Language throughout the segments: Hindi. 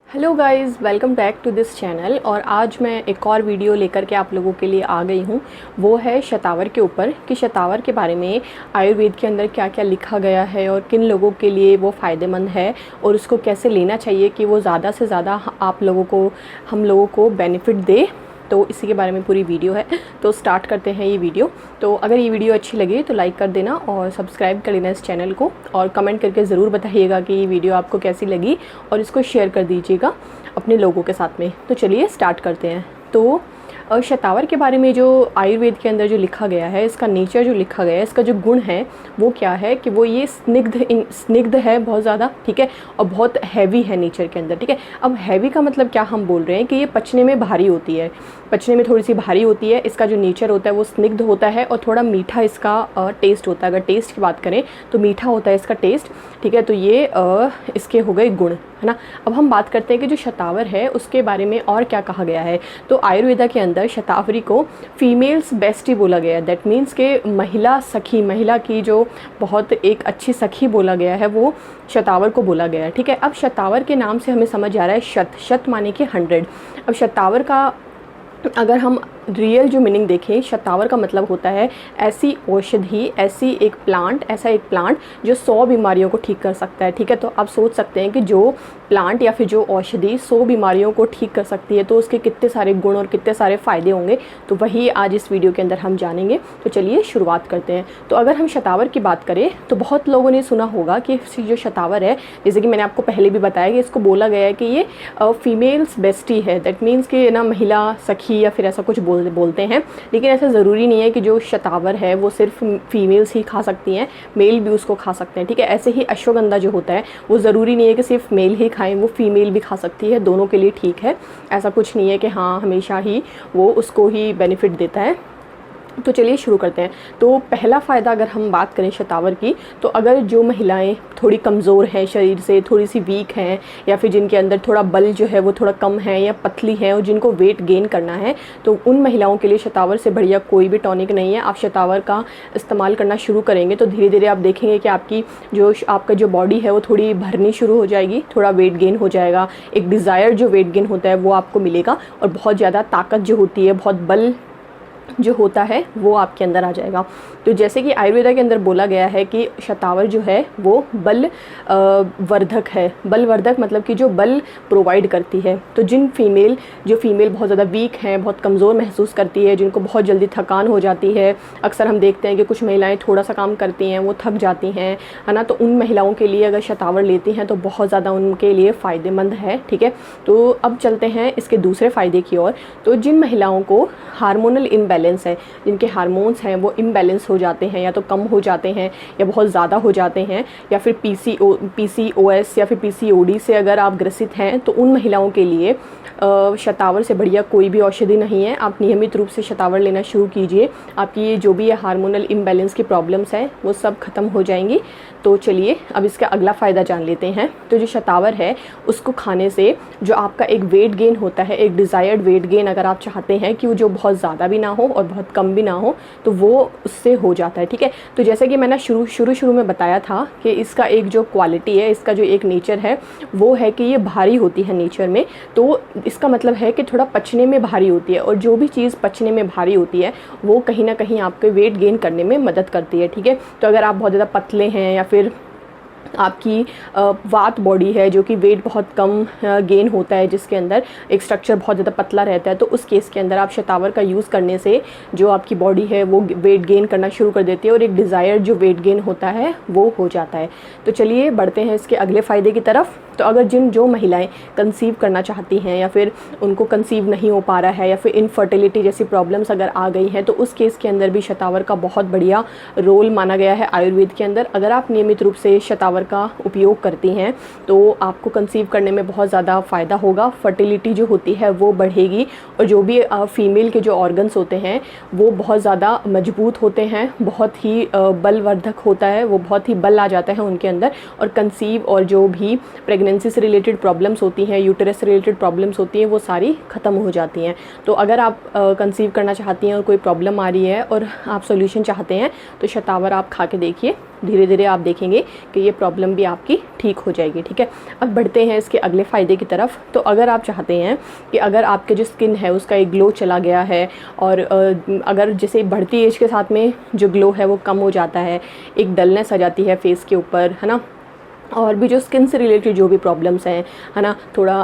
Hello guys, welcome back to this channel. और आज मैं एक और वीडियो लेकर के आप लोगों के लिए आ गई हूँ। वो है शतावर के ऊपर कि शतावर के बारे में आयुर्वेद के अंदर क्या क्या लिखा गया है और किन लोगों के लिए वो फ़ायदेमंद है और उसको कैसे लेना चाहिए कि वो ज़्यादा से ज़्यादा हम लोगों को बेनिफिट दे। तो इसी के बारे में पूरी वीडियो है। तो स्टार्ट करते हैं ये वीडियो। तो अगर ये वीडियो अच्छी लगे तो लाइक कर देना और सब्सक्राइब कर लेना इस चैनल को, और कमेंट करके ज़रूर बताइएगा कि ये वीडियो आपको कैसी लगी और इसको शेयर कर दीजिएगा अपने लोगों के साथ में। तो चलिए स्टार्ट करते हैं। तो शतावर के बारे में जो आयुर्वेद के अंदर जो लिखा गया है, इसका नेचर जो लिखा गया है, इसका जो गुण है वो क्या है कि वो ये स्निग्ध है बहुत ज़्यादा, ठीक है, और बहुत हैवी है नेचर के अंदर, ठीक है। अब हैवी का मतलब क्या हम बोल रहे हैं कि ये पचने में भारी होती है, पचने में थोड़ी सी भारी होती है। इसका जो नेचर होता है वो स्निग्ध होता है और थोड़ा मीठा इसका टेस्ट होता है। अगर टेस्ट की बात करें तो मीठा होता है इसका टेस्ट, ठीक है। तो ये इसके हो गए गुण, है ना। अब हम बात करते हैं कि जो शतावर है उसके बारे में और क्या कहा गया है। तो आयुर्वेदा के अंदर शतावरी को फीमेल्स बेस्टी बोला गया है। दैट मीन्स के महिला सखी, महिला की जो बहुत एक अच्छी सखी बोला गया है वो शतावर को बोला गया है, ठीक है। अब शतावर के नाम से हमें समझ आ रहा है शत माने कि 100। अब शतावर का अगर हम रियल जो मीनिंग देखें, शतावर का मतलब होता है ऐसी औषधि, ऐसा एक प्लांट जो 100 बीमारियों को ठीक कर सकता है, ठीक है। तो आप सोच सकते हैं कि जो प्लांट या फिर जो औषधि 100 बीमारियों को ठीक कर सकती है तो उसके कितने सारे गुण और कितने सारे फ़ायदे होंगे। तो वही आज इस वीडियो के अंदर हम जानेंगे। तो चलिए शुरुआत करते हैं। तो अगर हम शतावर की बात करें तो बहुत लोगों ने सुना होगा कि जो शतावर है, जैसे कि मैंने आपको पहले भी बताया कि इसको बोला गया है कि ये फीमेल्स बेस्टी है। दैट मीन्स कि ना महिला सखी या फिर ऐसा कुछ बोलते हैं। लेकिन ऐसा ज़रूरी नहीं है कि जो शतावर है वो सिर्फ फीमेल्स ही खा सकती हैं, मेल भी उसको खा सकते हैं, ठीक है। ऐसे ही अश्वगंधा जो होता है वो ज़रूरी नहीं है कि सिर्फ मेल ही खाएं, वो फीमेल भी खा सकती है, दोनों के लिए ठीक है। ऐसा कुछ नहीं है कि हाँ हमेशा ही वो उसको ही बेनिफिट देता है। तो चलिए शुरू करते हैं। तो पहला फ़ायदा अगर हम बात करें शतावर की, तो अगर जो महिलाएं थोड़ी कमज़ोर हैं, शरीर से थोड़ी सी वीक हैं, या फिर जिनके अंदर थोड़ा बल जो है वो थोड़ा कम है या पतली है और जिनको वेट गेन करना है, तो उन महिलाओं के लिए शतावर से बढ़िया कोई भी टॉनिक नहीं है। आप शतावर का इस्तेमाल करना शुरू करेंगे तो धीरे धीरे आप देखेंगे कि आपका जो बॉडी है वो थोड़ी भरनी शुरू हो जाएगी, थोड़ा वेट गेन हो जाएगा, एक डिज़ायर जो वेट गेन होता है वो आपको मिलेगा, और बहुत ज़्यादा ताकत जो होती है, बहुत बल जो होता है वो आपके अंदर आ जाएगा। तो जैसे कि आयुर्वेदा के अंदर बोला गया है कि शतावर जो है वो बल वर्धक है। बल वर्धक मतलब कि जो बल प्रोवाइड करती है। तो जो फीमेल बहुत ज़्यादा वीक हैं, बहुत कमज़ोर महसूस करती है, जिनको बहुत जल्दी थकान हो जाती है, अक्सर हम देखते हैं कि कुछ महिलाएं थोड़ा सा काम करती हैं वो थक जाती हैं, है ना। तो उन महिलाओं के लिए अगर शतावर लेती हैं तो बहुत ज़्यादा उनके लिए फ़ायदेमंद है, ठीक है। तो अब चलते हैं इसके दूसरे फ़ायदे की ओर। तो जिन महिलाओं को हार्मोनल इम्बैलेंस है, जिनके हार्मोन्स हैं वो इम्बैलेंस हो जाते हैं, या तो कम हो जाते हैं या बहुत ज़्यादा हो जाते हैं, या फिर PCOS या फिर PCOD से अगर आप ग्रसित हैं, तो उन महिलाओं के लिए शतावर से बढ़िया कोई भी औषधि नहीं है। आप नियमित रूप से शतावर लेना शुरू कीजिए, आपकी ये जो भी ये हार्मोनल इम्बैलेंस की प्रॉब्लम्स हैं वो सब खत्म हो जाएंगी। तो चलिए अब इसका अगला फ़ायदा जान लेते हैं। तो जो शतावर है उसको खाने से जो आपका एक वेट गेन होता है, एक डिज़ायर्ड वेट गेन अगर आप चाहते हैं कि वो जो बहुत ज़्यादा भी ना हो और बहुत कम भी ना हो, तो वो उससे हो जाता है, ठीक है। तो जैसे कि मैंने शुरू में बताया था कि इसका एक जो क्वालिटी है, इसका जो एक नेचर है वो है कि ये भारी होती है नेचर में। तो इसका मतलब है कि थोड़ा पचने में भारी होती है, और जो भी चीज़ पचने में भारी होती है वो कहीं ना कहीं आपके वेट गेन करने में मदद करती है, ठीक है। तो अगर आप बहुत ज़्यादा पतले हैं या फिर आपकी वात बॉडी है जो कि वेट बहुत कम गेन होता है, जिसके अंदर एक स्ट्रक्चर बहुत ज़्यादा पतला रहता है, तो उस केस के अंदर आप शतावर का यूज़ करने से जो आपकी बॉडी है वो वेट गेन करना शुरू कर देती है और एक डिज़ायर जो वेट गेन होता है वो हो जाता है। तो चलिए बढ़ते हैं इसके अगले फ़ायदे की तरफ। तो अगर जो महिलाएं कंसीव करना चाहती हैं या फिर उनको कंसीव नहीं हो पा रहा है या फिर इनफर्टिलिटी जैसी प्रॉब्लम्स अगर आ गई हैं, तो उस केस के अंदर भी शतावर का बहुत बढ़िया रोल माना गया है आयुर्वेद के अंदर। अगर आप नियमित रूप से शतावर का उपयोग करती हैं तो आपको कंसीव करने में बहुत ज़्यादा फ़ायदा होगा, फर्टिलिटी जो होती है वो बढ़ेगी, और जो भी फीमेल के जो ऑर्गन्स होते हैं वो बहुत ज़्यादा मजबूत होते हैं, बहुत ही बलवर्धक होता है, वो बहुत ही बल आ जाता है उनके अंदर, और कंसीव और जो भी प्रेगनेंसी प्रेगनेंसी से रिलेटेड प्रॉब्लम्स होती हैं, यूटेरस से रिलेटेड प्रॉब्लम्स होती हैं, वो सारी ख़त्म हो जाती हैं। तो अगर आप कंसीव करना चाहती हैं और कोई प्रॉब्लम आ रही है और आप सोल्यूशन चाहते हैं तो शतावर आप खा के देखिए, धीरे धीरे आप देखेंगे कि ये प्रॉब्लम भी आपकी ठीक हो जाएगी। ठीक है, अब बढ़ते हैं इसके अगले फ़ायदे की तरफ। तो अगर आप चाहते हैं कि अगर आपके जो स्किन है उसका एक ग्लो चला गया है और अगर जैसे बढ़ती एज के साथ में जो ग्लो है वो कम हो जाता है, एक डलनेस आ जाती है फेस के ऊपर, है ना, और भी जो स्किन से रिलेटेड जो भी प्रॉब्लम्स हैं, है ना, थोड़ा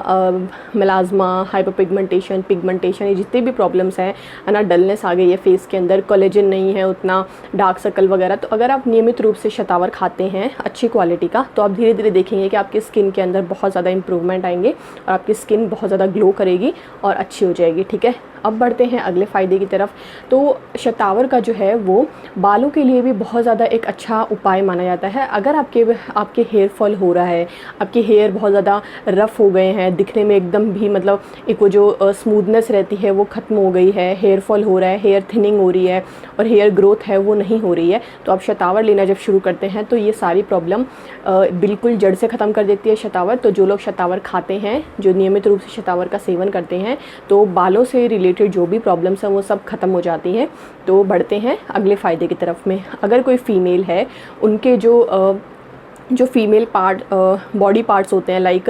मेलाज्मा, हाइपरपिगमेंटेशन, पिगमेंटेशन, ये जितने भी प्रॉब्लम्स हैं, है ना, डलनेस आ गई है फेस के अंदर, कोलेजन नहीं है उतना, डार्क सर्कल वगैरह, तो अगर आप नियमित रूप से शतावर खाते हैं अच्छी क्वालिटी का, तो आप धीरे धीरे देखेंगे कि आपकी स्किन के अंदर बहुत ज़्यादा इंप्रूवमेंट आएंगे और आपकी स्किन बहुत ज़्यादा ग्लो करेगी और अच्छी हो जाएगी। ठीक है, अब बढ़ते हैं अगले फ़ायदे की तरफ। तो शतावर का जो है वो बालों के लिए भी बहुत ज़्यादा एक अच्छा उपाय माना जाता है। अगर आपके हेयर फॉल हो रहा है, आपके हेयर बहुत ज़्यादा रफ़ हो गए हैं, दिखने में एकदम भी मतलब एक वो जो स्मूथनेस रहती है वो ख़त्म हो गई है, हेयर फॉल हो रहा है, हेयर थिनिंग हो रही है और हेयर ग्रोथ है वो नहीं हो रही है, तो आप शतावर लेना जब शुरू करते हैं तो ये सारी प्रॉब्लम बिल्कुल जड़ से ख़त्म कर देती है शतावर। तो जो लोग शतावर खाते हैं, जो नियमित रूप से शतावर का सेवन करते हैं, तो बालों से रिलेटेड जो भी प्रॉब्लम्स हैं वो सब ख़त्म हो जाती हैं। तो बढ़ते हैं अगले फ़ायदे की तरफ में। अगर कोई फ़ीमेल है, उनके जो फीमेल पार्ट बॉडी पार्ट्स होते हैं, like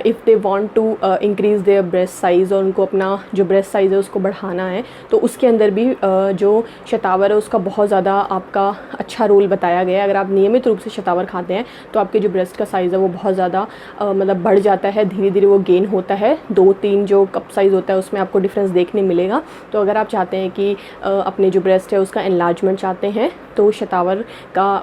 if they want to increase their breast size, और उनको अपना जो ब्रेस्ट साइज़ है उसको बढ़ाना है, तो उसके अंदर भी जो शतावर है उसका बहुत ज़्यादा आपका अच्छा रोल बताया गया है। अगर आप नियमित रूप से शतावर खाते हैं तो आपके जो ब्रेस्ट का साइज़ है वो बहुत ज़्यादा मतलब बढ़ जाता है, धीरे धीरे वो गेन होता है, 2-3 जो कप साइज़ होता है उसमें आपको डिफरेंस देखने मिलेगा। तो अगर आप चाहते हैं कि अपने जो ब्रेस्ट है उसका एनलार्जमेंट चाहते हैं तो शतावर का